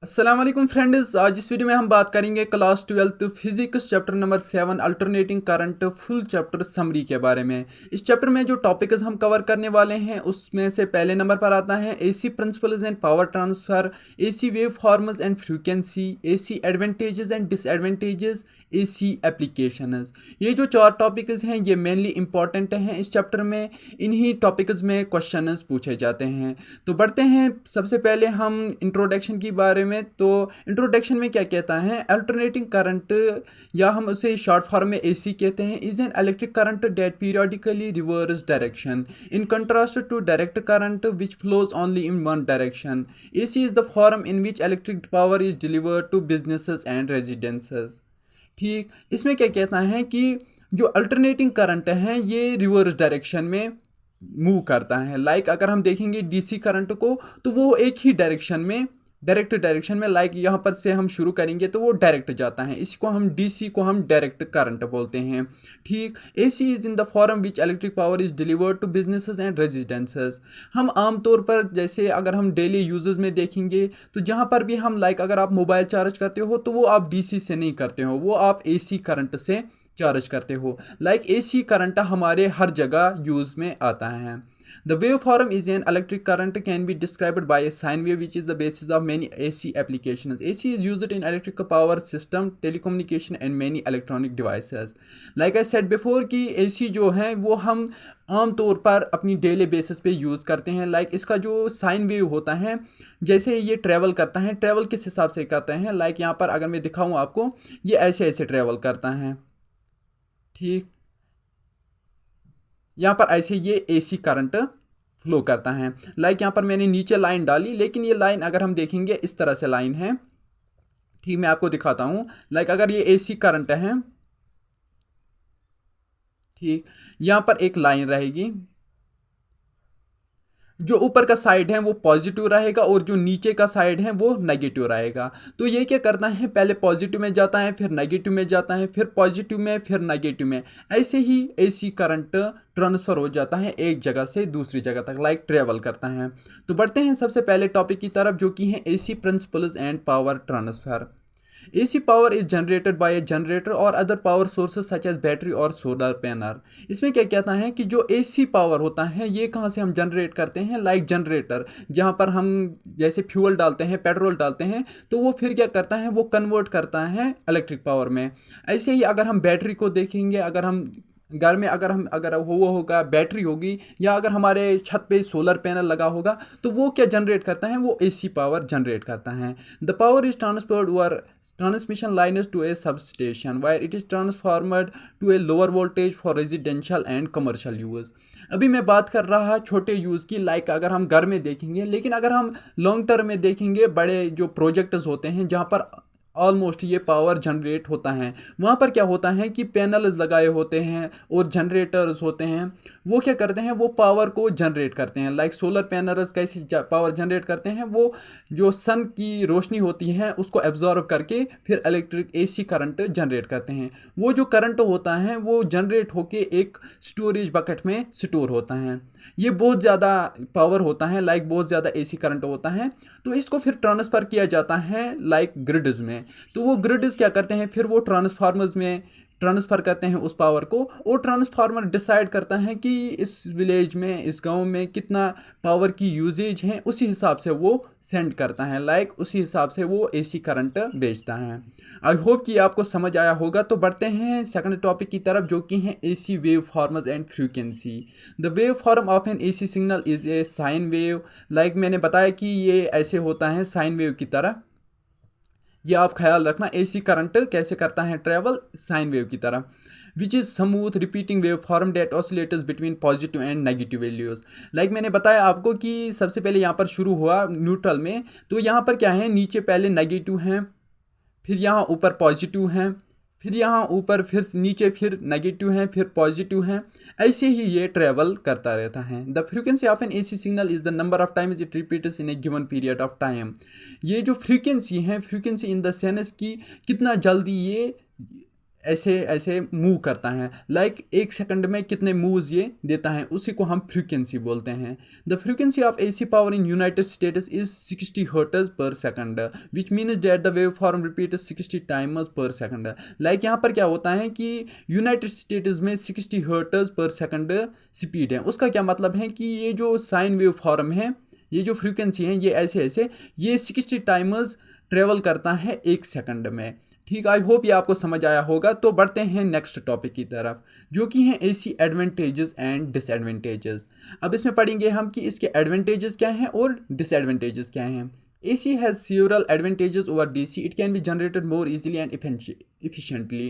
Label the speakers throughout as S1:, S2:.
S1: अस्सलाम वालेकुम फ्रेंड्स। आज इस वीडियो में हम बात करेंगे class 12 physics chapter number 7 alternating current full chapter summary के बारे में। इस चैप्टर में जो टॉपिक्स हम कवर करने वाले हैं उसमें से पहले नंबर पर आता है AC principles and power transfer, AC wave forms and frequency, AC advantages and disadvantages, AC applications. ये जो चार टॉपिक्स हैं ये मेनली इंपॉर्टेंट हैं इस चैप्टर में। इन्हीं टॉपिक्स में क्वेश्चंस पूछे जाते हैं। तो बढ़ते हैं, सबसे पहले हम इंट्रोडक्शन की बारे में। तो इंट्रोडक्शन में क्या कहता है, अल्टरनेटिंग करंट या हम उसे शॉर्ट फॉर्म में एसी कहते हैं, is an electric current that periodically reverse direction in contrast to direct current which flows only in one direction. AC is the form in which electric power is delivered to businesses and residences. ठीक, इसमें क्या कहता है कि जो alternating current है ये reverse direction में मूव करता है। लाइक अगर हम देखेंगे डीसी करंट को तो वो एक ही डायरेक्शन में, डायरेक्ट डायरेक्शन में, लाइक यहाँ पर से हम शुरू करेंगे तो वो डायरेक्ट जाता है। इसको हम डीसी को हम डायरेक्ट करंट बोलते हैं। ठीक, AC is in the form which electric power is delivered to businesses and residences. हम आमतौर पर जैसे अगर हम डेली यूजेस में देखेंगे तो जहाँ पर भी हम, लाइक अगर आप मोबाइल चार्ज करते हो तो वो आप डीसी से नहीं करते हो, वो आप एसी करंट से चार्ज करते हो। लाइक एसी करंट हमारे हर जगह यूज में आता है। The waveform is an electric current can be described by a sine wave which is the basis of many AC applications. AC is used in electric power system, telecommunication and many electronic devices. Like I said before कि AC जो है वो हम आम तौर पर अपनी daily basis पे यूज़ करते हैं। लाइक इसका जो साइन वेव होता है, जैसे ये ट्रैवल करता है, ट्रैवल किस हिसाब से करते हैं, लाइक यहाँ पर अगर मैं दिखाऊँ आपको, ये ऐसे ऐसे ट्रैवल करता है। ठीक, यहाँ पर ऐसे ये एसी करंट फ्लो करता है। लाइक यहाँ पर मैंने नीचे लाइन डाली, लेकिन ये लाइन अगर हम देखेंगे इस तरह से लाइन है। ठीक, मैं आपको दिखाता हूँ। लाइक अगर ये एसी करंट है, ठीक, यहाँ पर एक लाइन रहेगी, जो ऊपर का साइड है वो पॉजिटिव रहेगा और जो नीचे का साइड है वो नेगेटिव रहेगा। तो ये क्या करता है, पहले पॉजिटिव में जाता है, फिर नेगेटिव में जाता है, फिर पॉजिटिव में, फिर नेगेटिव में। ऐसे ही एसी करंट ट्रांसफ़र हो जाता है एक जगह से दूसरी जगह तक, लाइक ट्रेवल करता है। तो बढ़ते हैं सबसे पहले टॉपिक की तरफ, जो कि है AC principles and power transfer. AC power is generated by a generator or other power sources such as battery और सोलर पैनल। इसमें क्या कहता है कि जो AC पावर होता है ये कहाँ से हम जनरेट करते हैं, लाइक जनरेटर, जहाँ पर हम जैसे फ्यूल डालते हैं, पेट्रोल डालते हैं, तो वो फिर क्या करता है, वो कन्वर्ट करता है इलेक्ट्रिक पावर में। ऐसे ही अगर हम बैटरी को देखेंगे, अगर हम घर में अगर वो होगा, बैटरी होगी, या अगर हमारे छत पे सोलर पैनल लगा होगा, तो वो क्या जनरेट करता है, वो एसी पावर जनरेट करता है। The power is transferred over transmission lines to a substation where it is transformed to a lower voltage for residential and commercial use. अभी मैं बात कर रहा छोटे यूज़ की, लाइक अगर हम घर में देखेंगे, लेकिन अगर हम लॉन्ग टर्म में देखेंगे, बड़े जो प्रोजेक्ट्स होते हैं जहाँ पर ऑलमोस्ट ये पावर जनरेट होता है, वहाँ पर क्या होता है कि पैनल्स लगाए होते हैं और जनरेटर्स होते हैं। वो क्या करते हैं, वो पावर को जनरेट करते हैं। लाइक सोलर पैनल्स कैसे पावर जनरेट करते हैं, वो जो सन की रोशनी होती है उसको एब्जॉर्ब करके फिर इलेक्ट्रिक एसी करंट जनरेट करते हैं। वो जो करंट होता है वो जनरेट होके एक स्टोरेज बकेट में स्टोर होता है। ये बहुत ज़्यादा पावर होता है, लाइक बहुत ज़्यादा एसी करंट होता है। तो इसको फिर ट्रांसफ़र किया जाता है लाइक ग्रिड्स में। तो वो ग्रिड्स क्या करते हैं, फिर वो ट्रांसफार्मर्स में ट्रांसफ़र करते हैं उस पावर को, और ट्रांसफार्मर डिसाइड करता है कि इस विलेज में, इस गांव में कितना पावर की यूजेज है, उसी हिसाब से वो सेंड करता है, लाइक उसी हिसाब से वो एसी करंट बेचता है। आई होप कि आपको समझ आया होगा। तो बढ़ते हैं सेकंड टॉपिक की तरफ, जो कि है AC wave forms and frequency. The wave form of N AC signal is a sine wave. Like मैंने बताया कि ये ऐसे होता है साइन वेव की तरह। ये आप ख्याल रखना, एसी करंट कैसे करता है ट्रेवल, साइन वेव की तरह। Which is smooth repeating wave form that oscillators between positive and negative values. Like मैंने बताया आपको कि सबसे पहले यहाँ पर शुरू हुआ न्यूट्रल में, तो यहाँ पर क्या है, नीचे पहले नेगेटिव हैं, फिर यहाँ ऊपर पॉजिटिव हैं, फिर यहाँ ऊपर फिर नीचे फिर नेगेटिव हैं, फिर पॉजिटिव हैं। ऐसे ही ये ट्रेवल करता रहता है। The frequency of N AC signal is the number of times it repeats in A given period of time. ये जो फ्रीक्वेंसी है, फ्रीक्वेंसी इन द सेंस की कितना जल्दी ये ऐसे ऐसे मूव करता है, लाइक 1 सेकंड में कितने मूव्स ये देता है, उसी को हम फ्रीक्वेंसी बोलते हैं। The frequency of AC power in United States is 60 hertz per second, which means that the wave form repeat 60 times per second. Like यहाँ पर क्या होता है कि यूनाइटेड स्टेट्स में 60 हर्ट्ज पर सेकंड स्पीड है। उसका क्या मतलब है कि ये जो साइन वेव फॉर्म है, ये जो फ्रीक्वेंसी है, ये ऐसे ऐसे ये 60 टाइम्स ट्रेवल करता है 1 सेकंड में। ठीक, आई होप ये आपको समझ आया होगा। तो बढ़ते हैं नेक्स्ट टॉपिक की तरफ, जो कि हैं एसी एडवांटेजेस एंड डिसएडवांटेजेस। अब इसमें पढ़ेंगे हम कि इसके एडवांटेजेस क्या हैं और डिसएडवांटेजेस क्या हैं। AC has several advantages over DC. It can be generated more easily and efficiently.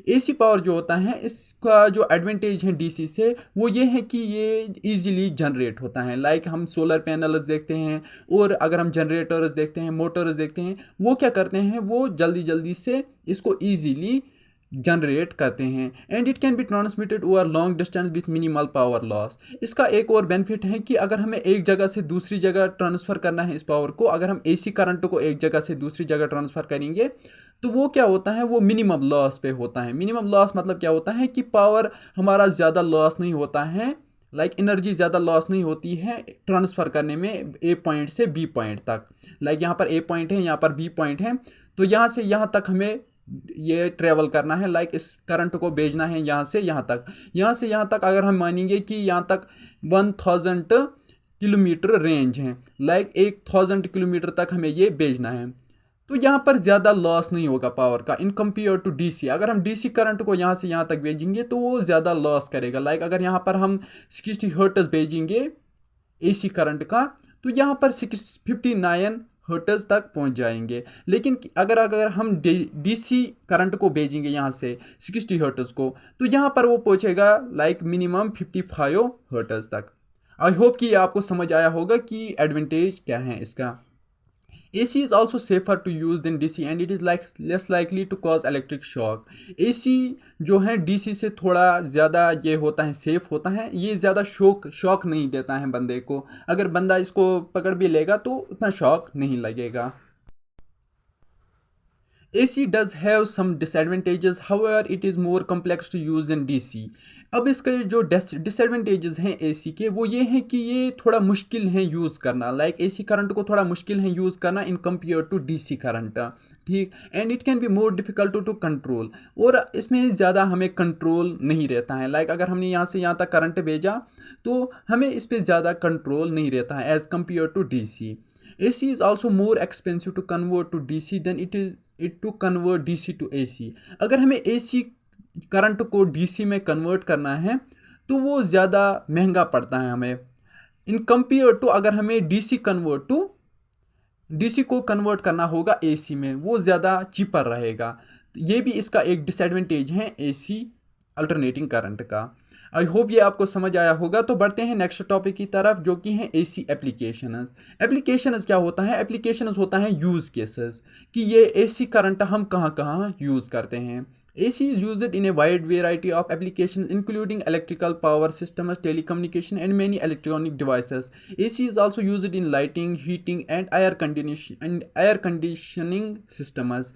S1: AC power जो होता है, इसका जो एडवांटेज है DC से वो ये है कि ये इजीली जनरेट होता है। लाइक हम सोलर पैनल्स देखते हैं, और अगर हम जनरेटर्स देखते हैं, मोटर्स देखते हैं, वो क्या करते हैं, वो जल्दी जल्दी से इसको ईजीली जनरेट करते हैं। And it can be transmitted over long distance with minimal power loss. इसका एक और बेनिफिट है कि अगर हमें एक जगह से दूसरी जगह ट्रांसफ़र करना है इस पावर को, अगर हम AC करंट को एक जगह से दूसरी जगह ट्रांसफ़र करेंगे तो वो क्या होता है, वो मिनिमम लॉस पे होता है। मिनिमम लॉस मतलब क्या होता है कि पावर हमारा ज़्यादा लॉस नहीं होता है, लाइक एनर्जी ज़्यादा लॉस नहीं होती है ट्रांसफ़र करने में A पॉइंट से B पॉइंट तक। लाइक यहाँ पर A पॉइंट है, यहाँ पर B पॉइंट है, तो यहाँ से यहाँ तक हमें ये ट्रेवल करना है, लाइक इस करंट को भेजना है यहाँ से यहाँ तक। यहाँ से यहाँ तक अगर हम मानेंगे कि यहाँ तक 1000 किलोमीटर रेंज है, लाइक 1000 किलोमीटर तक हमें ये भेजना है, तो यहाँ पर ज़्यादा लॉस नहीं होगा पावर का इन कंपेयर टू DC। अगर हम DC करंट को यहाँ से यहाँ तक भेजेंगे तो वो ज़्यादा लॉस करेगा। लाइक अगर यहाँ पर हम 60 हर्ट्ज भेजेंगे AC करंट का, तो यहाँ पर 59 हर्ट्ज तक पहुँच जाएंगे। लेकिन अगर हम DC करंट को भेजेंगे यहाँ से 60 हर्ट्ज को, तो यहाँ पर वो पहुँचेगा लाइक मिनिमम 55 हर्ट्ज तक। आई होप कि आपको समझ आया होगा कि एडवांटेज क्या है इसका। AC is also safer to use than DC and it is less likely to cause electric shock. AC जो है DC से थोड़ा ज़्यादा ये होता है, सेफ होता है, ये ज़्यादा शॉक नहीं देता है बंदे को। अगर बंदा इसको पकड़ भी लेगा तो उतना शॉक नहीं लगेगा। AC does have some disadvantages, however it is more complex to use than DC. अब इसके जो डिसएडवांटेजेस हैं AC के, वो ये हैं कि ये थोड़ा मुश्किल है यूज़ करना। लाइक AC करंट को थोड़ा मुश्किल है यूज़ करना in compare to DC current. ठीक, and it can be more difficult to control, और इसमें ज़्यादा हमें कंट्रोल नहीं रहता है। लाइक अगर हमने यहाँ से यहाँ तक करंट भेजा तो हमें इस पर ज़्यादा कंट्रोल नहीं रहता है as compare to DC. AC is also more expensive to convert to DC than it to convert DC to AC. अगर हमें AC करंट को DC में कन्वर्ट करना है तो वो ज़्यादा महंगा पड़ता है हमें इन कंपेयर टू अगर हमें DC को कन्वर्ट करना होगा AC में, वो ज़्यादा चीपर रहेगा। ये भी इसका एक डिसएडवांटेज है AC अल्टरनेटिंग करंट का। आई होप ये आपको समझ आया होगा। तो बढ़ते हैं नेक्स्ट टॉपिक की तरफ, जो कि हैं AC एप्लीकेशंस। एप्लीकेशंस क्या होता है, एप्लीकेशंस होता है यूज़ केसेस, कि ये AC करंट हम कहाँ कहाँ यूज़ करते हैं। AC is used in a wide variety of applications including electrical power systems, telecommunication and many electronic devices. AC is also used in lighting, heating and air conditioning systems.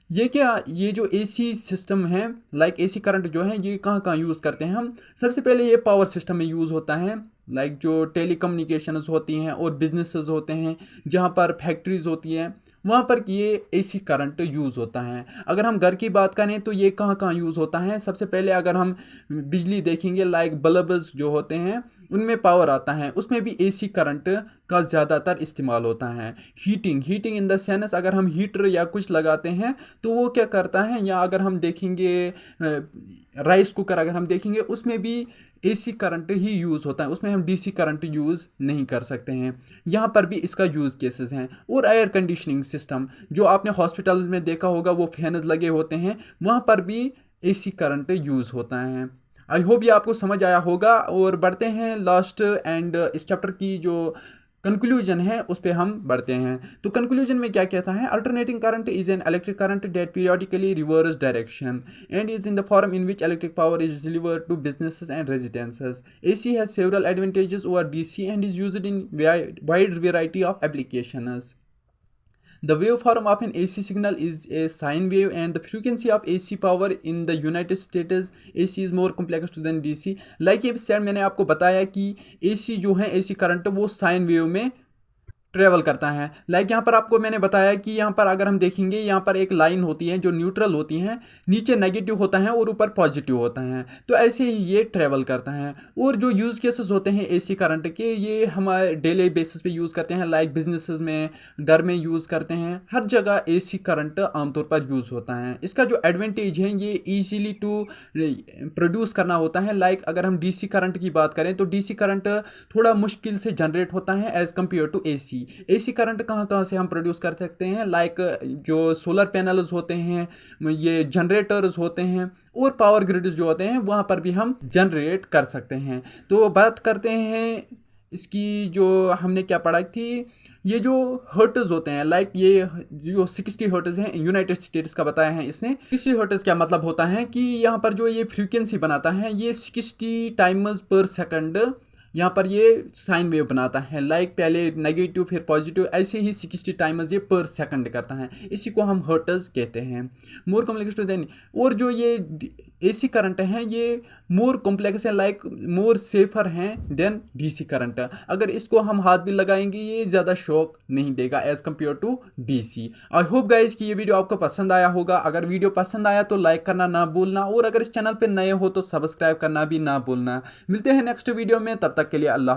S1: ये जो AC system है, like AC current जो है, ये कहाँ कहाँ use करते हैं हम। सबसे पहले ये पावर सिस्टम में यूज़ होता है, लाइक जो टेलीकम्युनिकेशंस होती हैं और बिजनेसेस होते हैं, जहाँ पर फैक्ट्रीज होती हैं, वहाँ पर ये AC करंट यूज़ होता है। अगर हम घर की बात करें तो ये कहाँ कहाँ यूज़ होता है, सबसे पहले अगर हम बिजली देखेंगे, लाइक बल्ब्स जो होते हैं उनमें पावर आता है, उसमें भी AC करंट का ज़्यादातर इस्तेमाल होता है। हीटिंग इन द सेंस अगर हम हीटर या कुछ लगाते हैं तो वो क्या करता है, या अगर हम देखेंगे राइस कुकर अगर हम देखेंगे, उसमें भी AC करंट ही यूज़ होता है, उसमें हम DC करंट यूज़ नहीं कर सकते हैं। यहाँ पर भी इसका यूज़ केसेस हैं। और एयर कंडीशनिंग सिस्टम जो आपने हॉस्पिटल्स में देखा होगा, वो फैन लगे होते हैं, वहाँ पर भी AC करंट यूज़ होता है। आई होप ये आपको समझ आया होगा। और बढ़ते हैं लास्ट एंड इस चैप्टर की जो कंक्लूजन है उस पर हम बढ़ते हैं। तो कंक्लूजन में क्या कहता है, alternating current is an electric current that periodically reverse direction and is in the form in which electric power is delivered to businesses and residences. AC has several advantages over DC and is used in wide variety of applications. The waveform of an AC signal is a sine wave and the frequency of AC power in the United States AC is more complex than DC. Like ये said मैंने आपको बताया कि AC जो है AC current वो sine wave में travel करता है। लाइक यहाँ पर आपको मैंने बताया कि यहाँ पर अगर हम देखेंगे यहाँ पर एक लाइन होती है जो न्यूट्रल होती है, नीचे नेगेटिव होता है और ऊपर पॉजिटिव होता है, तो ऐसे ही ये ट्रेवल करता है। और जो यूज़ केसेस होते हैं एसी करंट के, ये हमारे डेली बेसिस पे यूज़ करते हैं, लाइक बिजनेसेस में, घर में यूज़ करते हैं, हर जगह एसी करंट आमतौर पर यूज़ होता है। इसका जो एडवांटेज है ये ईजीली टू प्रोड्यूस करना होता है। लाइक अगर हम डीसी करंट की बात करें तो डीसी करंट थोड़ा मुश्किल से जनरेट होता है as compare to AC current कहाँ कहाँ से हम प्रोड्यूस कर सकते हैं, लाइक जो सोलर पैनल्स होते हैं, ये जनरेटर्स होते हैं और पावर ग्रिड्स जो होते हैं वहाँ पर भी हम जनरेट कर सकते हैं। तो बात करते हैं इसकी, जो हमने क्या पढ़ा थी, ये जो हर्ट्ज होते हैं, लाइक ये जो 60 हर्ट्ज हैं, यूनाइटेड स्टेट्स का बताया है इसने। 60 हर्ट्ज क्या मतलब होता है कि यहाँ पर जो ये फ्रीक्वेंसी बनाता है ये 60 टाइम्स पर सेकंड यहाँ पर ये साइन वेव बनाता है। लाइक पहले नेगेटिव फिर पॉजिटिव, ऐसे ही 60 टाइम्स ये पर सेकंड करता है, इसी को हम हर्ट्ज कहते हैं। मोर कॉम्प्लेक्स टू देन, और जो ये एसी करंट है ये मोर कॉम्प्लेक्स है, लाइक मोर सेफर हैं देन डीसी करंट। अगर इसको हम हाथ भी लगाएंगे ये ज़्यादा शॉक नहीं देगा as compare to DC. I hope guys कि ये वीडियो आपको पसंद आया होगा। अगर वीडियो पसंद आया तो लाइक करना ना भूलना, और अगर इस चैनल पर नए हो तो सब्सक्राइब करना भी ना भूलना। मिलते हैं नेक्स्ट वीडियो में, तब तक के लिए अल्लाह।